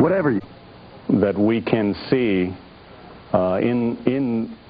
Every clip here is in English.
whatever that we can see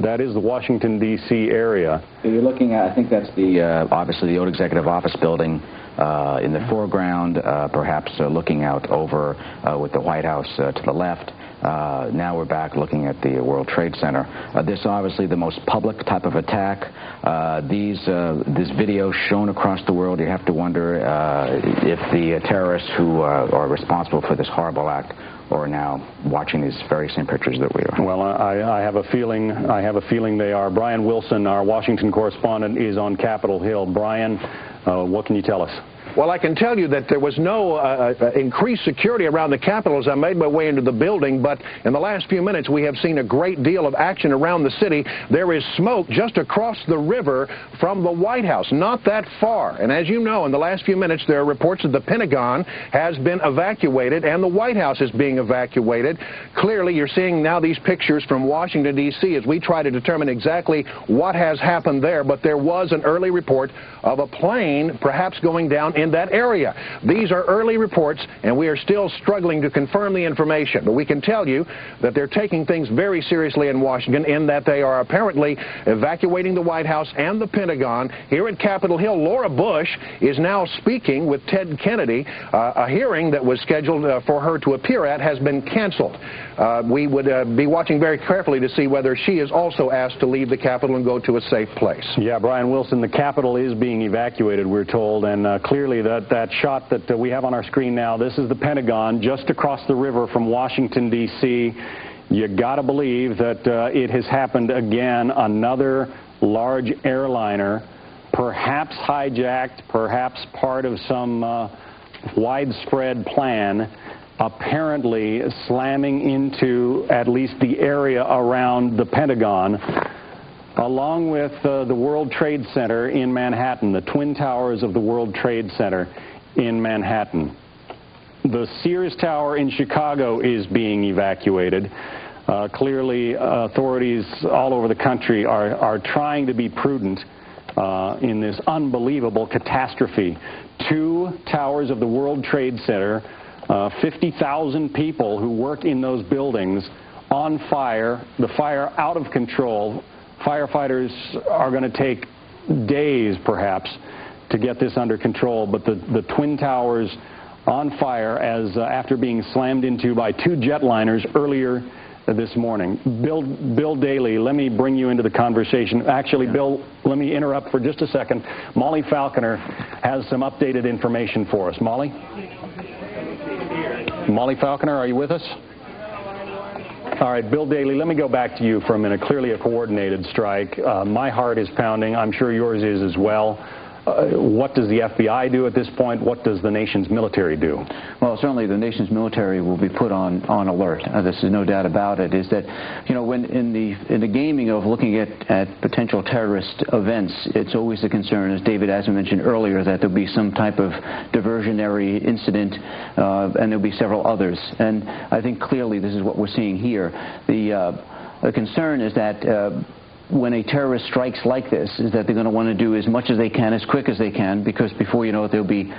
that is the Washington, D.C. area. You're looking at, I think that's obviously the old Executive Office building in the foreground, perhaps looking out over with the White House to the left. Now we're back looking at the World Trade Center. This obviously the most public type of attack. This video shown across the world, you have to wonder if the terrorists who are responsible for this horrible act are now watching these very same pictures that we are. Well, I have a feeling they are. Brian Wilson, our Washington correspondent, is on Capitol Hill. Brian, what can you tell us? Well, I can tell you that there was no increased security around the Capitol as I made my way into the building, but in the last few minutes we have seen a great deal of action around the city. There is smoke just across the river from the White House, not that far. And as you know, in the last few minutes there are reports that the Pentagon has been evacuated and the White House is being evacuated. Clearly, you're seeing now these pictures from Washington, D.C. as we try to determine exactly what has happened there, but there was an early report of a plane perhaps going down in that area. These are early reports, and we are still struggling to confirm the information. But we can tell you that they're taking things very seriously in Washington in that they are apparently evacuating the White House and the Pentagon. Here at Capitol Hill, Laura Bush is now speaking with Ted Kennedy. A hearing that was scheduled for her to appear at has been canceled. We would be watching very carefully to see whether she is also asked to leave the Capitol and go to a safe place. Yeah, Brian Wilson, the Capitol is being evacuated, we're told, and clearly that shot that we have on our screen now, this is the Pentagon just across the river from Washington, D.C. You got to believe that it has happened again. Another large airliner, perhaps hijacked, perhaps part of some widespread plan, apparently slamming into at least the area around the Pentagon, along with the World Trade Center in Manhattan, the Twin Towers of the World Trade Center in Manhattan. The Sears Tower in Chicago is being evacuated. Clearly, authorities all over the country are trying to be prudent in this unbelievable catastrophe. 2 towers of the World Trade Center, 50,000 people who work in those buildings on fire, the fire out of control. Firefighters are going to take days, perhaps, to get this under control, but the Twin Towers on fire after being slammed into by 2 jetliners earlier this morning. Bill Daly, let me bring you into the conversation. Actually, Bill, let me interrupt for just a second. Molly Falconer has some updated information for us. Molly? Molly Falconer, are you with us? All right, Bill Daly, let me go back to you for a minute. Clearly a coordinated strike. My heart is pounding. I'm sure yours is as well. What does the FBI do at this point? What does the nation's military do? Well, certainly the nation's military will be put on alert. This is no doubt about it. Is that, you know, when in the gaming of looking at potential terrorist events, it's always the concern, as David Asman mentioned earlier, that there'll be some type of diversionary incident, and there'll be several others. And I think clearly this is what we're seeing here. The concern is that when a terrorist strikes like this, is that they're going to want to do as much as they can, as quick as they can, because before you know it, there'll be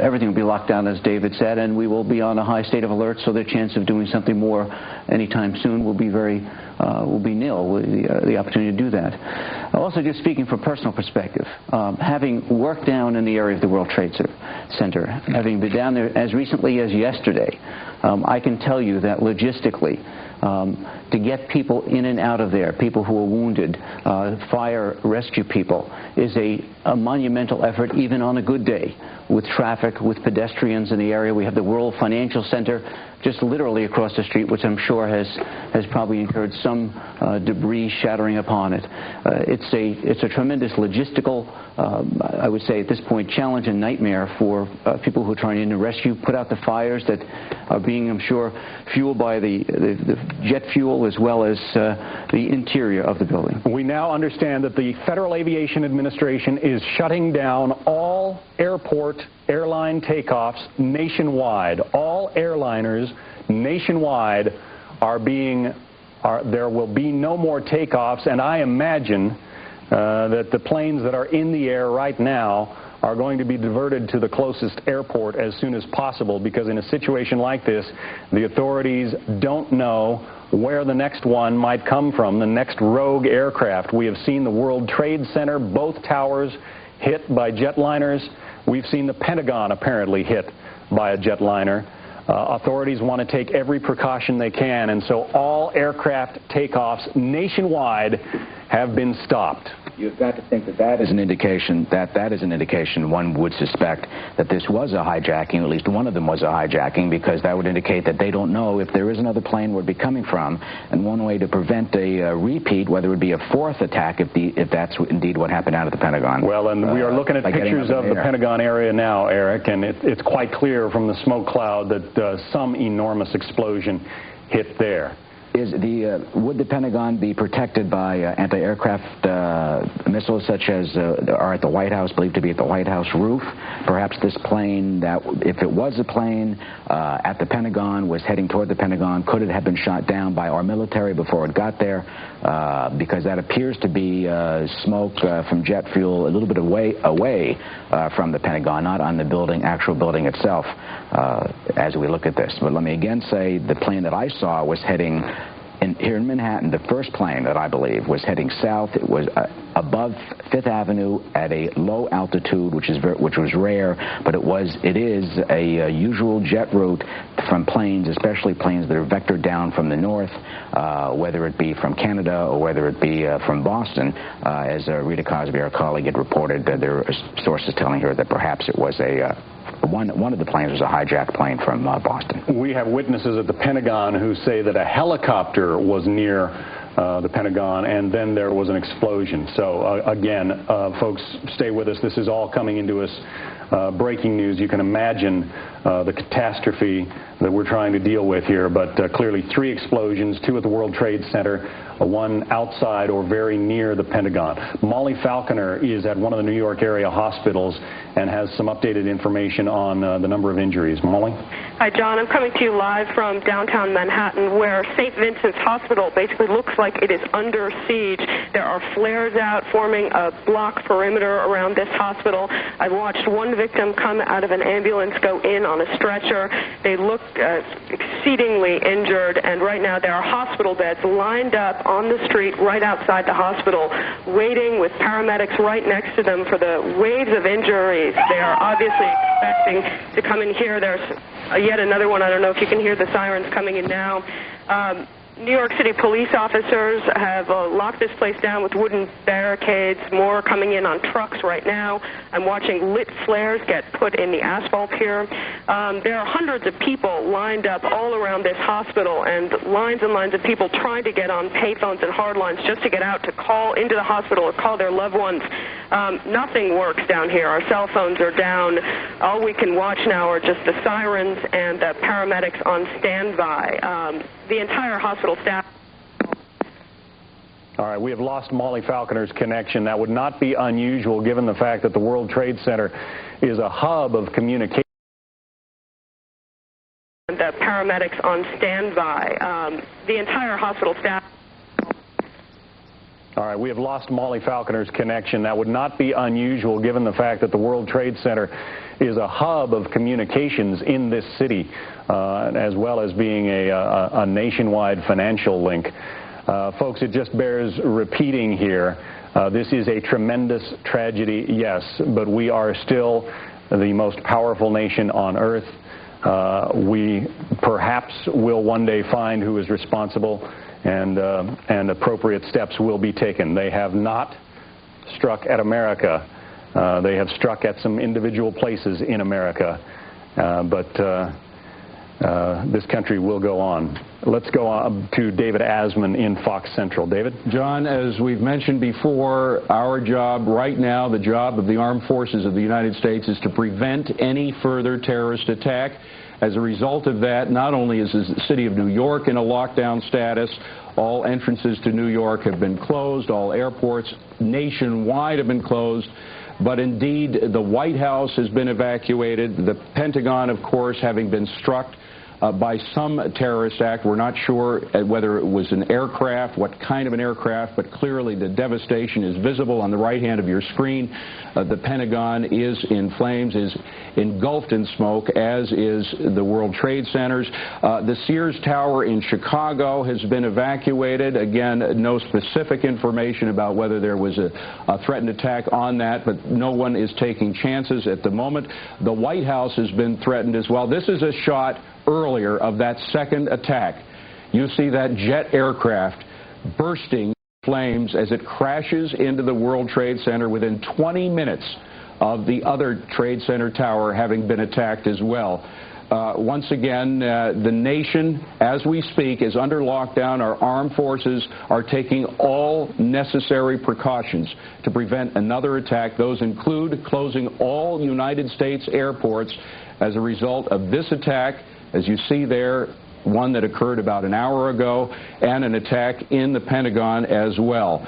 everything will be locked down, as David said, and we will be on a high state of alert. So the chance of doing something more anytime soon will be nil. The opportunity to do that. Also, just speaking from personal perspective, having worked down in the area of the World Trade Center, having been down there as recently as yesterday, I can tell you that logistically, to get people in and out of there, people who are wounded, fire rescue people, is a monumental effort even on a good day, with traffic, with pedestrians in the area. We have the World Financial Center just literally across the street, which I'm sure has probably incurred some debris shattering upon it. It's a tremendous logistical, I would say at this point, challenge and nightmare for people who are trying to rescue, put out the fires that are being, I'm sure, fueled by the jet fuel as well as the interior of the building. We now understand that the Federal Aviation Administration is shutting down all airline takeoffs nationwide. All airliners nationwide there will be no more takeoffs, and I imagine that the planes that are in the air right now are going to be diverted to the closest airport as soon as possible, because in a situation like this, the authorities don't know where the next one might come from, the next rogue aircraft. We have seen the World Trade Center, both towers, hit by jetliners. We've seen the Pentagon apparently hit by a jetliner. Authorities want to take every precaution they can, and so all aircraft takeoffs nationwide have been stopped. You've got to think that is an indication one would suspect that this was a hijacking, at least one of them was a hijacking, because that would indicate that they don't know if there is another plane where it would be coming from, and one way to prevent a repeat, whether it would be a fourth attack, if that's indeed what happened out at the Pentagon. Well, and we are looking at pictures of the Pentagon area now, Eric, and it's quite clear from the smoke cloud that some enormous explosion hit there. Would the Pentagon be protected by anti-aircraft missiles such as are at the White House, believed to be at the White House roof? Perhaps this plane, that if it was a plane at the Pentagon, was heading toward the Pentagon, could it have been shot down by our military before it got there? Because that appears to be smoke from jet fuel a little bit away from the Pentagon, not on the actual building itself, as we look at this. But let me again say the plane that I saw was heading here in Manhattan. The first plane that I believe was heading south. It was above Fifth Avenue at a low altitude, which was rare, but it is a usual jet route from planes, especially planes that are vectored down from the north, whether it be from Canada or whether it be from Boston. As Rita Cosby, our colleague, had reported, there are sources telling her that perhaps it was one of the planes was a hijacked plane from Boston. We have witnesses at the Pentagon who say that a helicopter was near the Pentagon, and then there was an explosion. So, again, folks, stay with us. This is all coming into us. Breaking news. You can imagine the catastrophe that we're trying to deal with here, but clearly 3 explosions, 2 at the World Trade Center, 1 outside or very near the Pentagon. Molly Falconer is at one of the New York area hospitals and has some updated information on the number of injuries. Molly? Hi, John. I'm coming to you live from downtown Manhattan, where St. Vincent's Hospital basically looks like it is under siege. There are flares out forming a block perimeter around this hospital. I watched one victim come out of an ambulance, go in on a stretcher. They look exceedingly injured, and right now there are hospital beds lined up on the street right outside the hospital, waiting with paramedics right next to them for the waves of injuries. They are obviously expecting to come in here. There's yet another one. I don't know if you can hear the sirens coming in now. New York City police officers have locked this place down with wooden barricades. More coming in on trucks right now. I'm watching lit flares get put in the asphalt here. There are hundreds of people lined up all around this hospital, and lines of people trying to get on payphones and hard lines just to get out to call into the hospital or call their loved ones. Nothing works down here. Our cell phones are down. All we can watch now are just the sirens and the paramedics on standby. The entire hospital staff. All right, we have lost Molly Falconer's connection. That would not be unusual given the fact that the World Trade Center is a hub of communication. The paramedics on standby. The entire hospital staff. All right, we have lost Molly Falconer's connection. That would not be unusual given the fact that the World Trade Center is a hub of communications in this city, as well as being a nationwide financial link. Folks, it just bears repeating here. This is a tremendous tragedy, yes, but we are still the most powerful nation on earth. We perhaps will one day find who is responsible, and appropriate steps will be taken. They have not struck at America. They have struck at some individual places in America, but this country will go on. Let's go on to David Asman in Fox Central. David? John, as we've mentioned before, our job right now, the job of the armed forces of the United States, is to prevent any further terrorist attack. As a result of that, not only is the city of New York in a lockdown status, all entrances to New York have been closed, all airports nationwide have been closed, but indeed the White House has been evacuated, the Pentagon, of course, having been struck by some terrorist act. We're not sure whether it was an aircraft, what kind of an aircraft, but clearly the devastation is visible on the right hand of your screen. The Pentagon is in flames, is engulfed in smoke, as is the World Trade Centers. The Sears Tower in Chicago has been evacuated. Again, no specific information about whether there was a threatened attack on that, but no one is taking chances at the moment. The White House has been threatened as well. This is a shot earlier of that second attack. You see that jet aircraft bursting flames as it crashes into the World Trade Center within 20 minutes of the other Trade Center tower having been attacked as well. Once again, the nation, as we speak, is under lockdown. Our armed forces are taking all necessary precautions to prevent another attack. Those include closing all United States airports as a result of this attack, as you see there, one that occurred about an hour ago, and an attack in the Pentagon as well.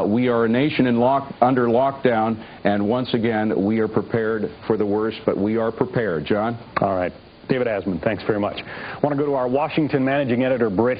We are a nation under lockdown, and once again, we are prepared for the worst, but we are prepared. John? All right. David Asman, thanks very much. I want to go to our Washington managing editor, Britt